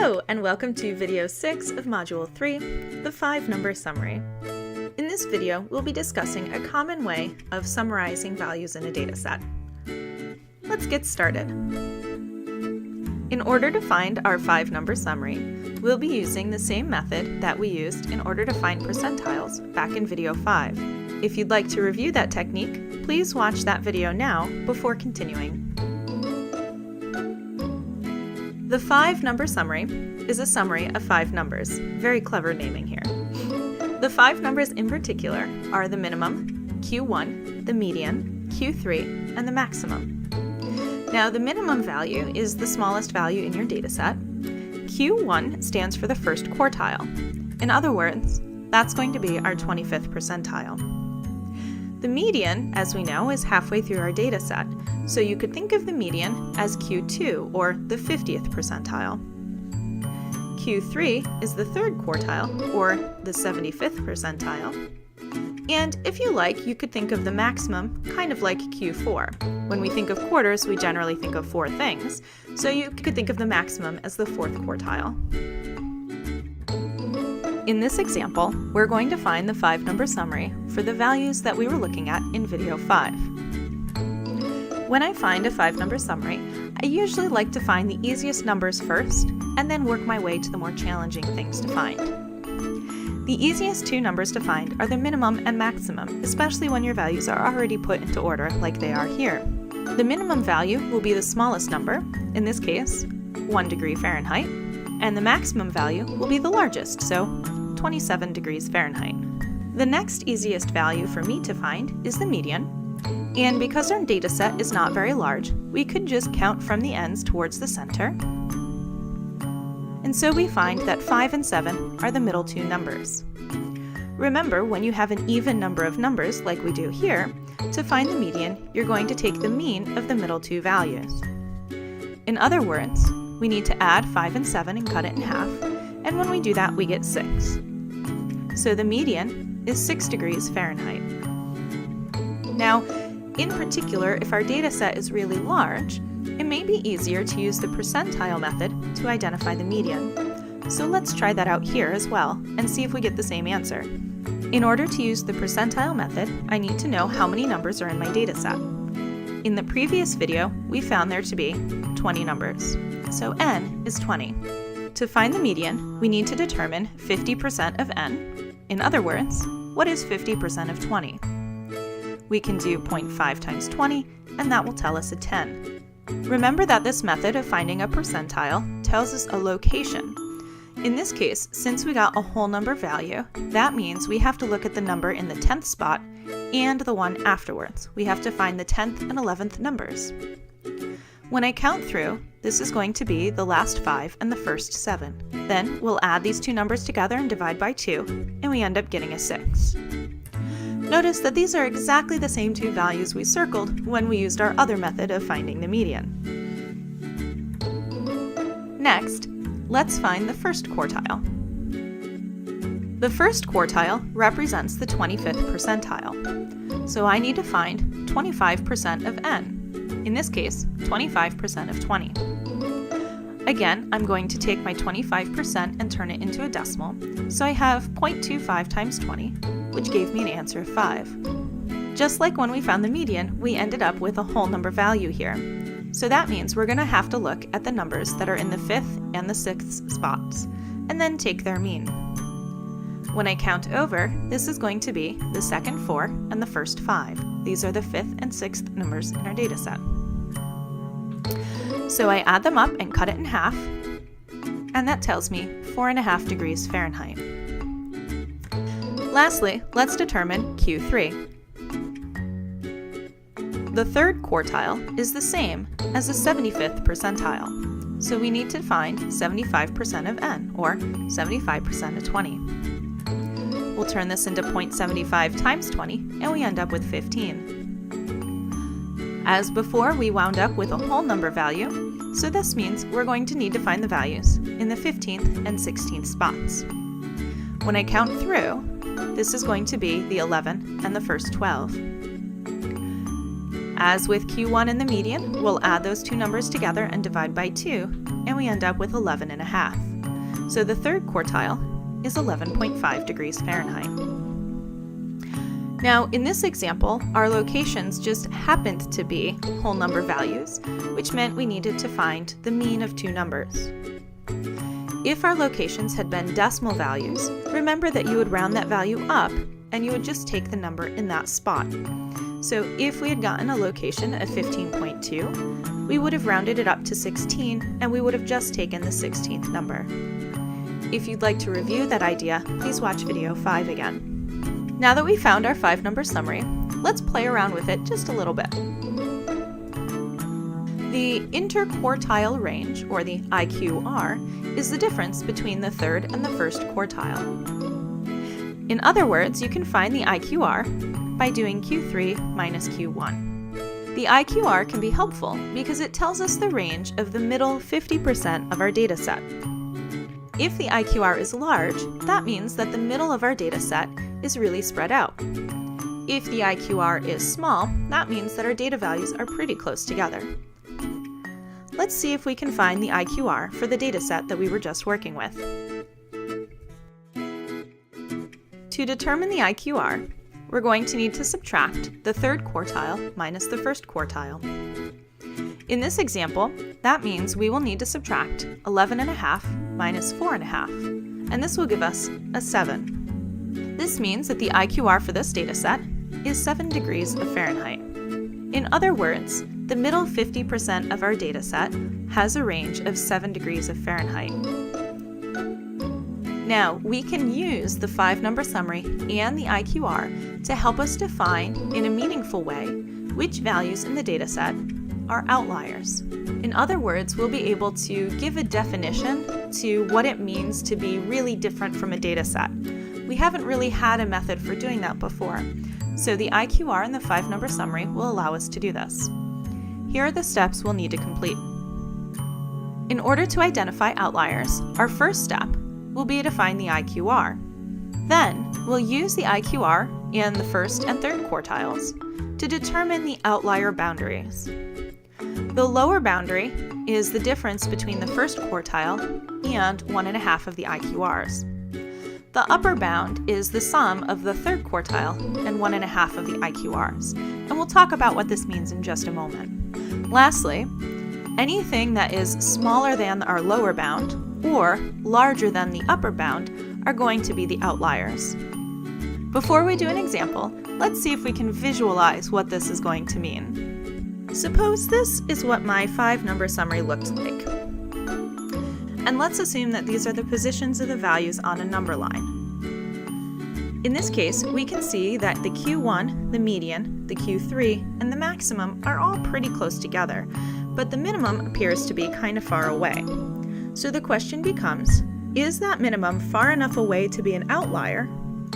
Hello, and welcome to video 6 of Module 3, the 5-number summary. In this video, we'll be discussing a common way of summarizing values in a dataset. Let's get started. In order to find our 5-number summary, we'll be using the same method that we used in order to find percentiles back in video 5. If you'd like to review that technique, please watch that video now before continuing. The 5-number summary is a summary of 5 numbers. Very clever naming here. The 5 numbers in particular are the minimum, Q1, the median, Q3, and the maximum. Now, the minimum value is the smallest value in your dataset. Q1 stands for the first quartile. In other words, that's going to be our 25th percentile. The median, as we know, is halfway through our dataset, so you could think of the median as Q2, or the 50th percentile. Q3 is the third quartile, or the 75th percentile. And if you like, you could think of the maximum kind of like Q4. When we think of quarters, we generally think of 4 things, so you could think of the maximum as the 4th quartile. In this example, we're going to find the 5-number summary for the values that we were looking at in video 5. When I find a 5-number summary, I usually like to find the easiest numbers first, and then work my way to the more challenging things to find. The easiest 2 numbers to find are the minimum and maximum, especially when your values are already put into order like they are here. The minimum value will be the smallest number, in this case, 1 degree Fahrenheit, and the maximum value will be the largest, so 27 degrees Fahrenheit. The next easiest value for me to find is the median, and because our data set is not very large, we could just count from the ends towards the center. And so we find that 5 and 7 are the middle 2 numbers. Remember, when you have an even number of numbers like we do here, to find the median, you're going to take the mean of the middle 2 values. In other words, we need to add 5 and 7 and cut it in half, and when we do that, we get 6. So the median is 6 degrees Fahrenheit. Now, in particular, if our data set is really large, it may be easier to use the percentile method to identify the median. So let's try that out here as well and see if we get the same answer. In order to use the percentile method, I need to know how many numbers are in my data set. In the previous video, we found there to be 20 numbers, so n is 20. To find the median, we need to determine 50% of n. In other words, what is 50% of 20? We can do 0.5 times 20, and that will tell us a 10. Remember that this method of finding a percentile tells us a location. In this case, since we got a whole number value, that means we have to look at the number in the 10th spot and the one afterwards. We have to find the 10th and 11th numbers. When I count through, this is going to be the last 5 and the first 7. Then we'll add these 2 numbers together and divide by 2, and we end up getting a 6. Notice that these are exactly the same 2 values we circled when we used our other method of finding the median. Next, let's find the first quartile. The first quartile represents the 25th percentile, so I need to find 25% of n. In this case, 25% of 20. Again, I'm going to take my 25% and turn it into a decimal, so I have 0.25 times 20, which gave me an answer of 5. Just like when we found the median, we ended up with a whole number value here. So that means we're going to have to look at the numbers that are in the 5th and the 6th spots, and then take their mean. When I count over, this is going to be the second 4 and the first 5. These are the 5th and 6th numbers in our data set. So I add them up and cut it in half, and that tells me 4.5 degrees Fahrenheit. Lastly, let's determine Q3. The third quartile is the same as the 75th percentile, so we need to find 75% of n, or 75% of 20. We'll turn this into 0.75 times 20, and we end up with 15. As before, we wound up with a whole number value, so this means we're going to need to find the values in the 15th and 16th spots. When I count through, this is going to be the 11 and the first 12. As with Q1 and the median, we'll add those 2 numbers together and divide by 2, and we end up with 11.5. So the third quartile is 11.5 degrees Fahrenheit. Now, in this example, our locations just happened to be whole number values, which meant we needed to find the mean of two numbers. If our locations had been decimal values, remember that you would round that value up and you would just take the number in that spot. So if we had gotten a location of 15.2, we would have rounded it up to 16 and we would have just taken the 16th number. If you'd like to review that idea, please watch video 5 again. Now that we found our 5-number summary, let's play around with it just a little bit. The interquartile range, or the IQR, is the difference between the third and the first quartile. In other words, you can find the IQR by doing Q3 minus Q1. The IQR can be helpful because it tells us the range of the middle 50% of our data set. If the IQR is large, that means that the middle of our data set is really spread out. If the IQR is small, that means that our data values are pretty close together. Let's see if we can find the IQR for the data set that we were just working with. To determine the IQR, we're going to need to subtract the third quartile minus the first quartile. In this example, that means we will need to subtract 11.5 minus 4.5, and this will give us a 7. This means that the IQR for this data set is 7 degrees of Fahrenheit. In other words, the middle 50% of our data set has a range of 7 degrees of Fahrenheit. Now, we can use the 5-number summary and the IQR to help us define, in a meaningful way, which values in the data set are outliers. In other words, we'll be able to give a definition to what it means to be really different from a data set. We haven't really had a method for doing that before, so the IQR and the 5-number summary will allow us to do this. Here are the steps we'll need to complete. In order to identify outliers, our first step will be to find the IQR. Then, we'll use the IQR in the first and third quartiles to determine the outlier boundaries. The lower boundary is the difference between the first quartile and 1.5 of the IQRs. The upper bound is the sum of the third quartile and 1.5 of the IQRs, and we'll talk about what this means in just a moment. Lastly, anything that is smaller than our lower bound or larger than the upper bound are going to be the outliers. Before we do an example, let's see if we can visualize what this is going to mean. Suppose this is what my 5-number summary looked like. And let's assume that these are the positions of the values on a number line. In this case, we can see that the Q1, the median, the Q3, and the maximum are all pretty close together, but the minimum appears to be kind of far away. So the question becomes, is that minimum far enough away to be an outlier,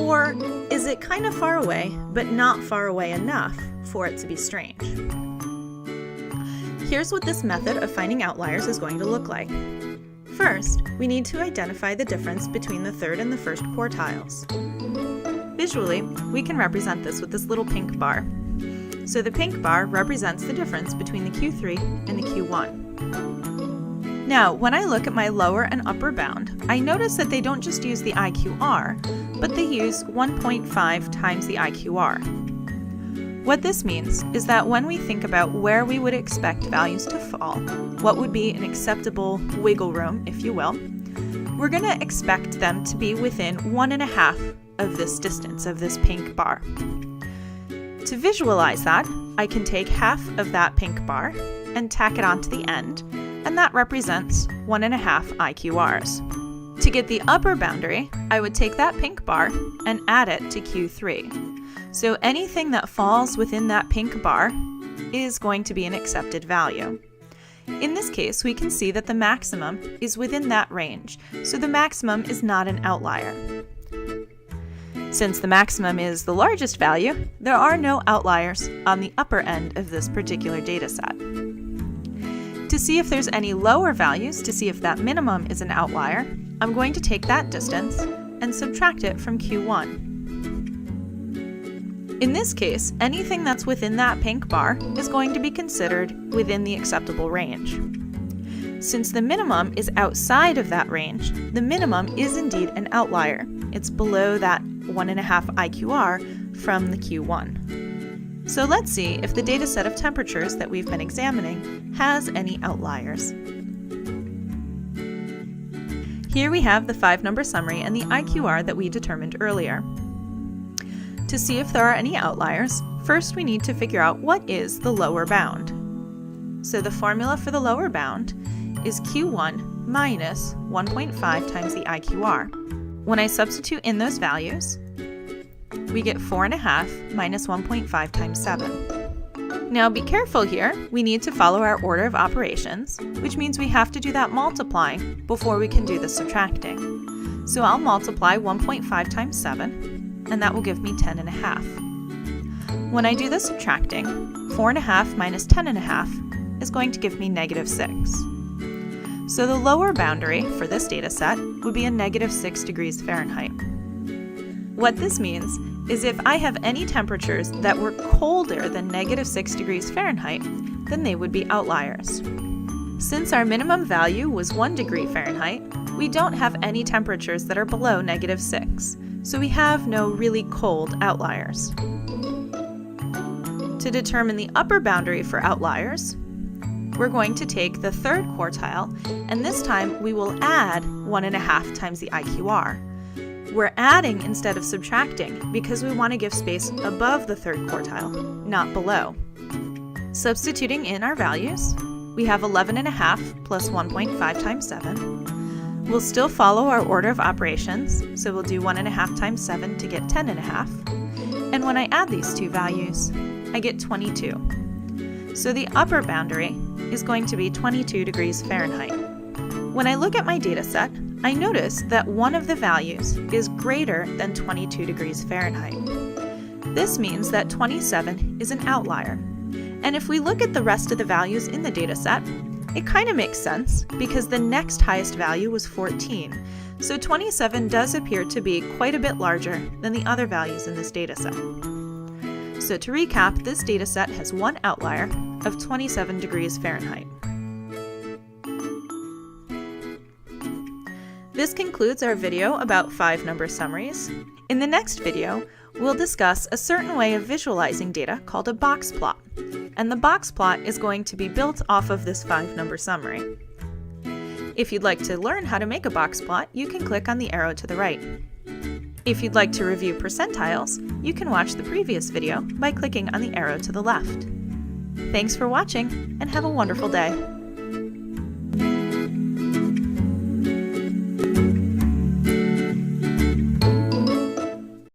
or is it kind of far away, but not far away enough for it to be strange? Here's what this method of finding outliers is going to look like. First, we need to identify the difference between the third and the first quartiles. Visually, we can represent this with this little pink bar. So the pink bar represents the difference between the Q3 and the Q1. Now, when I look at my lower and upper bound, I notice that they don't just use the IQR, but they use 1.5 times the IQR. What this means is that when we think about where we would expect values to fall, what would be an acceptable wiggle room, if you will, we're going to expect them to be within 1.5 of this distance, of this pink bar. To visualize that, I can take half of that pink bar and tack it onto the end, and that represents 1.5 IQRs. To get the upper boundary, I would take that pink bar and add it to Q3. So anything that falls within that pink bar is going to be an accepted value. In this case, we can see that the maximum is within that range, so the maximum is not an outlier. Since the maximum is the largest value, there are no outliers on the upper end of this particular data set. To see if there's any lower values, to see if that minimum is an outlier, I'm going to take that distance and subtract it from Q1. In this case, anything that's within that pink bar is going to be considered within the acceptable range. Since the minimum is outside of that range, the minimum is indeed an outlier. It's below that 1.5 IQR from the Q1. So let's see if the data set of temperatures that we've been examining has any outliers. Here we have the 5-number summary and the IQR that we determined earlier. To see if there are any outliers, first we need to figure out what is the lower bound. So the formula for the lower bound is Q1 minus 1.5 times the IQR. When I substitute in those values, we get 4.5 minus 1.5 times 7. Now be careful here, we need to follow our order of operations, which means we have to do that multiplying before we can do the subtracting. So I'll multiply 1.5 times 7, and that will give me 10.5. When I do the subtracting, 4.5 minus 10.5 is going to give me -6. So the lower boundary for this data set would be a -6 degrees Fahrenheit. What this means is if I have any temperatures that were colder than -6 degrees Fahrenheit, then they would be outliers. Since our minimum value was 1 degree Fahrenheit, we don't have any temperatures that are below -6, so we have no really cold outliers. To determine the upper boundary for outliers, we're going to take the third quartile, and this time we will add 1.5 times the IQR. We're adding instead of subtracting because we want to give space above the third quartile, not below. Substituting in our values, we have 11.5 plus 1.5 times 7. We'll still follow our order of operations, so we'll do 1.5 times 7 to get 10.5. And when I add these two values, I get 22. So the upper boundary is going to be 22 degrees Fahrenheit. When I look at my data set, I notice that one of the values is greater than 22 degrees Fahrenheit. This means that 27 is an outlier. And if we look at the rest of the values in the data set, it kind of makes sense because the next highest value was 14. So 27 does appear to be quite a bit larger than the other values in this data set. So to recap, this data set has one outlier of 27 degrees Fahrenheit. This concludes our video about 5-number summaries. In the next video, we'll discuss a certain way of visualizing data called a box plot. And the box plot is going to be built off of this 5-number summary. If you'd like to learn how to make a box plot, you can click on the arrow to the right. If you'd like to review percentiles, you can watch the previous video by clicking on the arrow to the left. Thanks for watching, and have a wonderful day.